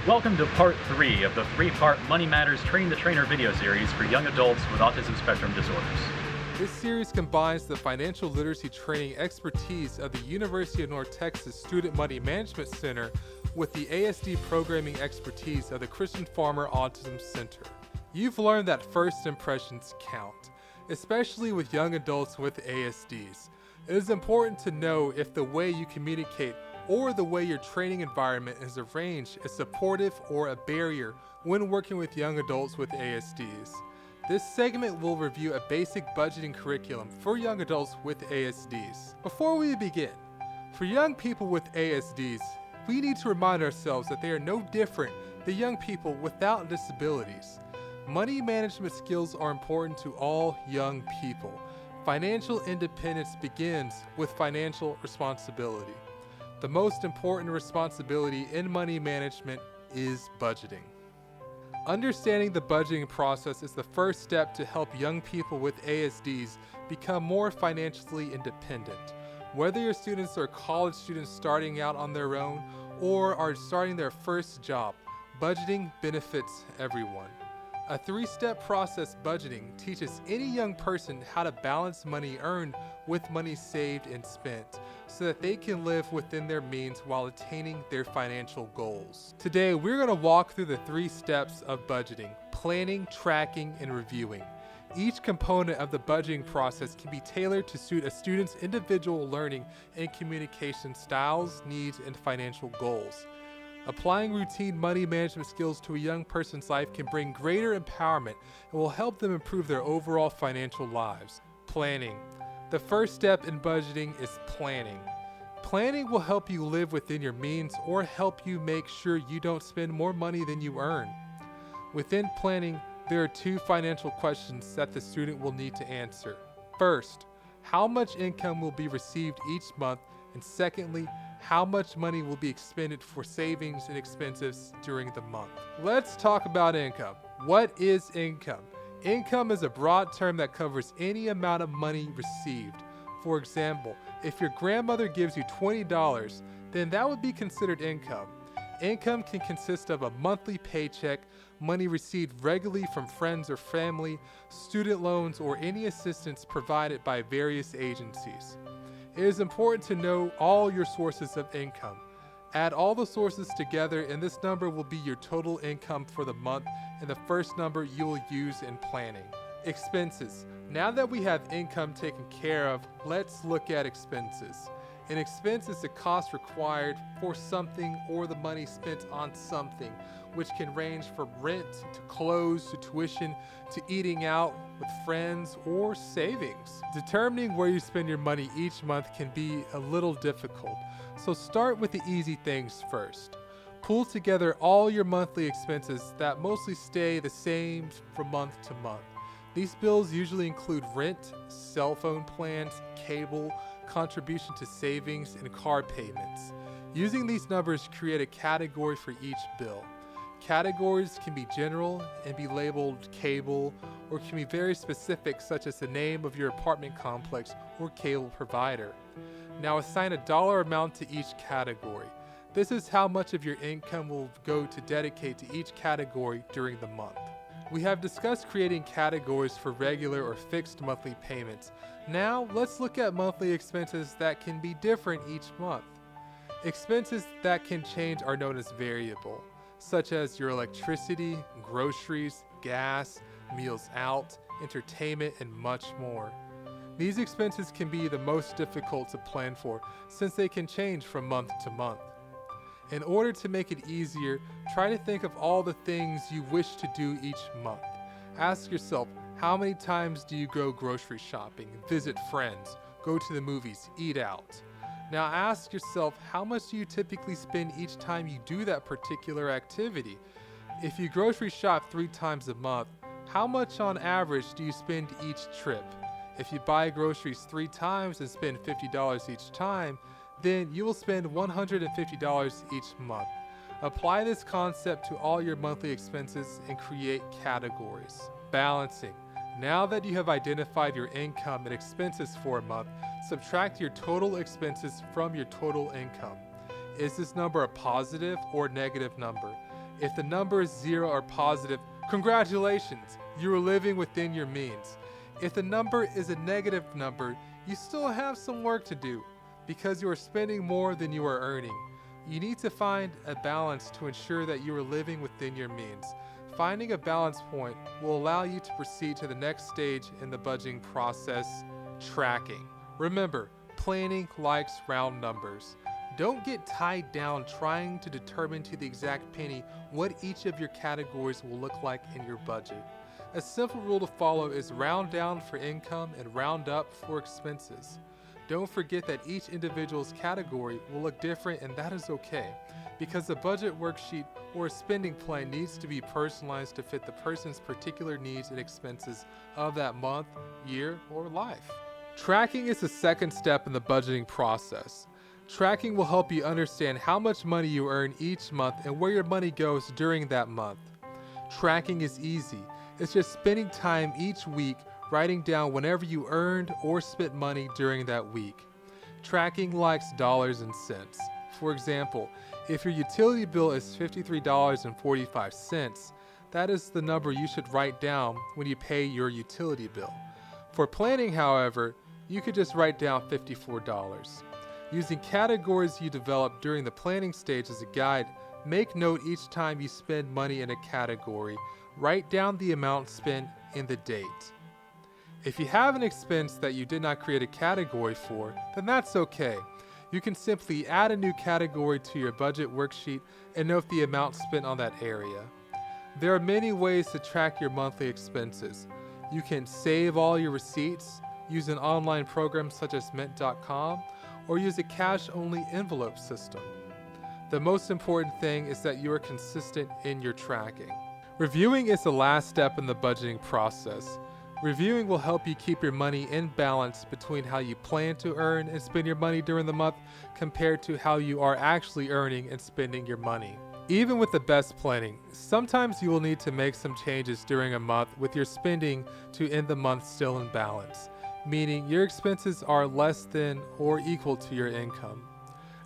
Welcome to part 3 of the 3-part Money Matters Train the Trainer video series for young adults with autism spectrum disorders. This series combines the financial literacy training expertise of the University of North Texas Student Money Management Center with the ASD programming expertise of the Christian Farmer Autism Center. You've learned that first impressions count, especially with young adults with ASDs. It is important to know if the way you communicate or the way your training environment is arranged is supportive or a barrier when working with young adults with ASDs. This segment will review a basic budgeting curriculum for young adults with ASDs. Before we begin, for young people with ASDs, we need to remind ourselves that they are no different than young people without disabilities. Money management skills are important to all young people. Financial independence begins with financial responsibility. The most important responsibility in money management is budgeting. Understanding the budgeting process is the first step to help young people with ASDs become more financially independent. Whether your students are college students starting out on their own or are starting their first job, budgeting benefits everyone. A 3-step process budgeting teaches any young person how to balance money earned with money saved and spent so that they can live within their means while attaining their financial goals. Today, we're going to walk through the 3 steps of budgeting: planning, tracking, and reviewing. Each component of the budgeting process can be tailored to suit a student's individual learning and communication styles, needs, and financial goals. Applying routine money management skills to a young person's life can bring greater empowerment and will help them improve their overall financial lives. Planning. The first step in budgeting is planning. Planning will help you live within your means or help you make sure you don't spend more money than you earn. Within planning, there are 2 financial questions that the student will need to answer. First, how much income will be received each month? And secondly, how much money will be expended for savings and expenses during the month? Let's talk about income. What is income? Income is a broad term that covers any amount of money received. For example, if your grandmother gives you $20, then that would be considered income. Income can consist of a monthly paycheck, money received regularly from friends or family, student loans, or any assistance provided by various agencies. It is important to know all your sources of income. Add all the sources together and this number will be your total income for the month and the first number you will use in planning. Expenses. Now that we have income taken care of, let's look at expenses. An expense is the cost required for something or the money spent on something, which can range from rent to clothes to tuition to eating out with friends or savings. Determining where you spend your money each month can be a little difficult, so start with the easy things first. Pull together all your monthly expenses that mostly stay the same from month to month. These bills usually include rent, cell phone plans, cable, contribution to savings, and car payments. Using these numbers create a category for each bill. Categories can be general and be labeled cable, or can be very specific such as the name of your apartment complex or cable provider. Now assign a dollar amount to each category. This is how much of your income will go to dedicate to each category during the month. We have discussed creating categories for regular or fixed monthly payments. Now let's look at monthly expenses that can be different each month. Expenses that can change are known as variable, such as your electricity, groceries, gas, meals out, entertainment, and much more. These expenses can be the most difficult to plan for since they can change from month to month. In order to make it easier, try to think of all the things you wish to do each month. Ask yourself, how many times do you go grocery shopping, visit friends, go to the movies, eat out? Now ask yourself, how much do you typically spend each time you do that particular activity? If you grocery shop 3 times a month, how much on average do you spend each trip? If you buy groceries 3 times and spend $50 each time, then you will spend $150 each month. Apply this concept to all your monthly expenses and create categories. Balancing. Now that you have identified your income and expenses for a month, subtract your total expenses from your total income. Is this number a positive or negative number? If the number is 0 or positive, congratulations, you are living within your means. If the number is a negative number, you still have some work to do because you are spending more than you are earning. You need to find a balance to ensure that you are living within your means. Finding a balance point will allow you to proceed to the next stage in the budgeting process, tracking. Remember, planning likes round numbers. Don't get tied down trying to determine to the exact penny what each of your categories will look like in your budget. A simple rule to follow is round down for income and round up for expenses. Don't forget that each individual's category will look different, and that is okay, because the budget worksheet or spending plan needs to be personalized to fit the person's particular needs and expenses of that month, year, or life. Tracking is the second step in the budgeting process. Tracking will help you understand how much money you earn each month and where your money goes during that month. Tracking is easy. It's just spending time each week writing down whenever you earned or spent money during that week. Tracking likes dollars and cents. For example, if your utility bill is $53.45, that is the number you should write down when you pay your utility bill. For planning, however, you could just write down $54. Using categories you develop during the planning stage as a guide, make note each time you spend money in a category. Write down the amount spent and the date. If you have an expense that you did not create a category for, then that's okay. You can simply add a new category to your budget worksheet and note the amount spent on that area. There are many ways to track your monthly expenses. You can save all your receipts, use an online program such as Mint.com, or use a cash-only envelope system. The most important thing is that you are consistent in your tracking. Reviewing is the last step in the budgeting process. Reviewing will help you keep your money in balance between how you plan to earn and spend your money during the month compared to how you are actually earning and spending your money. Even with the best planning, sometimes you will need to make some changes during a month with your spending to end the month still in balance, meaning your expenses are less than or equal to your income.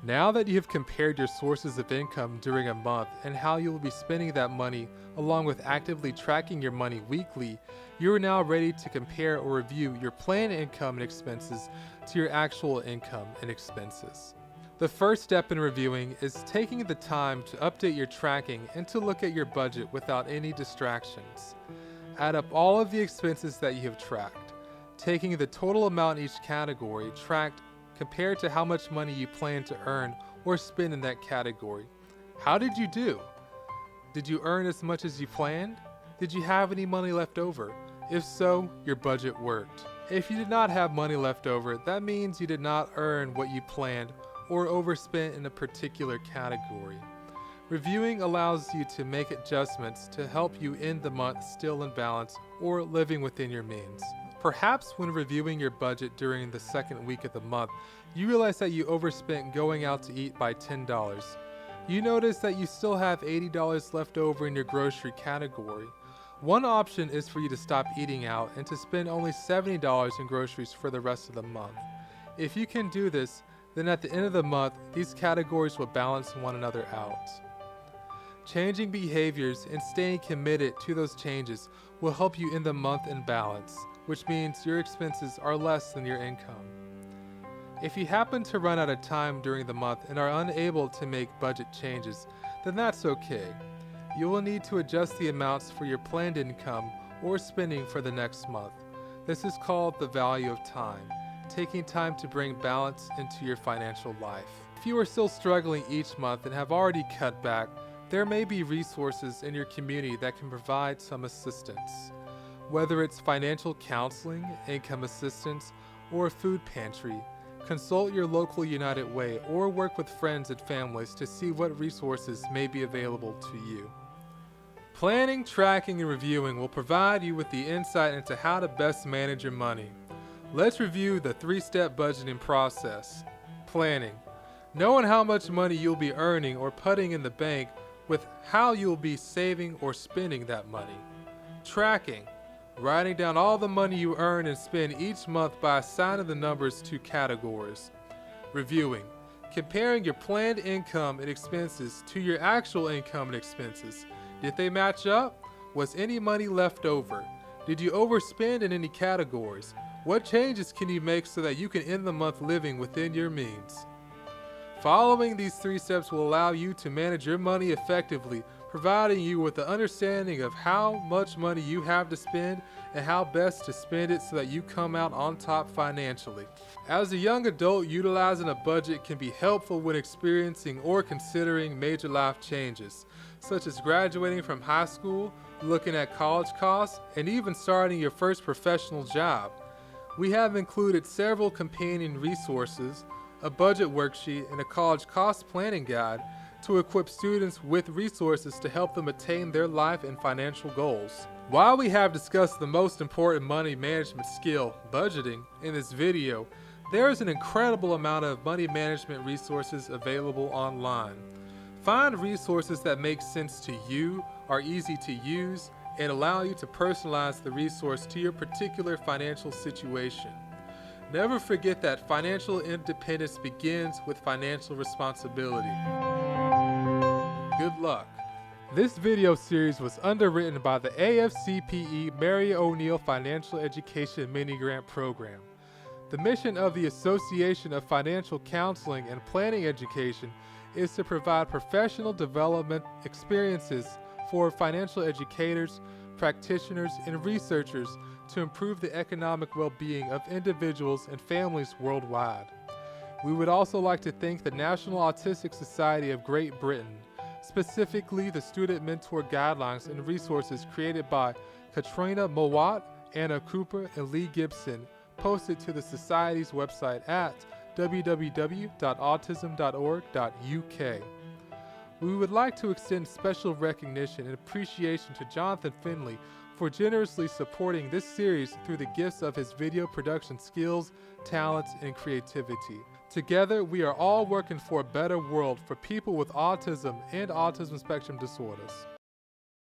Now that you have compared your sources of income during a month and how you will be spending that money, along with actively tracking your money weekly, you are now ready to compare or review your planned income and expenses to your actual income and expenses. The first step in reviewing is taking the time to update your tracking and to look at your budget without any distractions. Add up all of the expenses that you have tracked, taking the total amount in each category tracked compared to how much money you plan to earn or spend in that category. How did you do? Did you earn as much as you planned? Did you have any money left over? If so, your budget worked. If you did not have money left over, that means you did not earn what you planned or overspent in a particular category. Reviewing allows you to make adjustments to help you end the month still in balance or living within your means. Perhaps when reviewing your budget during the second week of the month, you realize that you overspent going out to eat by $10. You notice that you still have $80 left over in your grocery category. One option is for you to stop eating out and to spend only $70 in groceries for the rest of the month. If you can do this, then at the end of the month, these categories will balance one another out. Changing behaviors and staying committed to those changes will help you end the month in balance, which means your expenses are less than your income. If you happen to run out of time during the month and are unable to make budget changes, then that's okay. You will need to adjust the amounts for your planned income or spending for the next month. This is called the value of time, taking time to bring balance into your financial life. If you are still struggling each month and have already cut back, there may be resources in your community that can provide some assistance. Whether it's financial counseling, income assistance, or a food pantry, consult your local United Way or work with friends and families to see what resources may be available to you. Planning, tracking, and reviewing will provide you with the insight into how to best manage your money. Let's review the 3-step budgeting process. Planning. Knowing how much money you'll be earning or putting in the bank with how you'll be saving or spending that money. Tracking. Writing down all the money you earn and spend each month by assigning the numbers to categories. Reviewing. Comparing your planned income and expenses to your actual income and expenses. Did they match up? Was any money left over? Did you overspend in any categories? What changes can you make so that you can end the month living within your means? Following these 3 steps will allow you to manage your money effectively, providing you with the understanding of how much money you have to spend and how best to spend it so that you come out on top financially. As a young adult, utilizing a budget can be helpful when experiencing or considering major life changes, such as graduating from high school, looking at college costs, and even starting your first professional job. We have included several companion resources, a budget worksheet, and a college cost planning guide to equip students with resources to help them attain their life and financial goals. While we have discussed the most important money management skill, budgeting, in this video, there is an incredible amount of money management resources available online. Find resources that make sense to you, are easy to use, and allow you to personalize the resource to your particular financial situation. Never forget that financial independence begins with financial responsibility. Good luck. This video series was underwritten by the AFCPE Mary O'Neill Financial Education Mini Grant Program. The mission of the Association of Financial Counseling and Planning Education is to provide professional development experiences for financial educators, practitioners, and researchers to improve the economic well-being of individuals and families worldwide. We would also like to thank the National Autistic Society of Great Britain, specifically the Student Mentor Guidelines and resources created by Katrina Mowat, Anna Cooper, and Lee Gibson, posted to the Society's website at www.autism.org.uk. We would like to extend special recognition and appreciation to Jonathan Finley for generously supporting this series through the gifts of his video production skills, talents, and creativity. Together, we are all working for a better world for people with autism and autism spectrum disorders.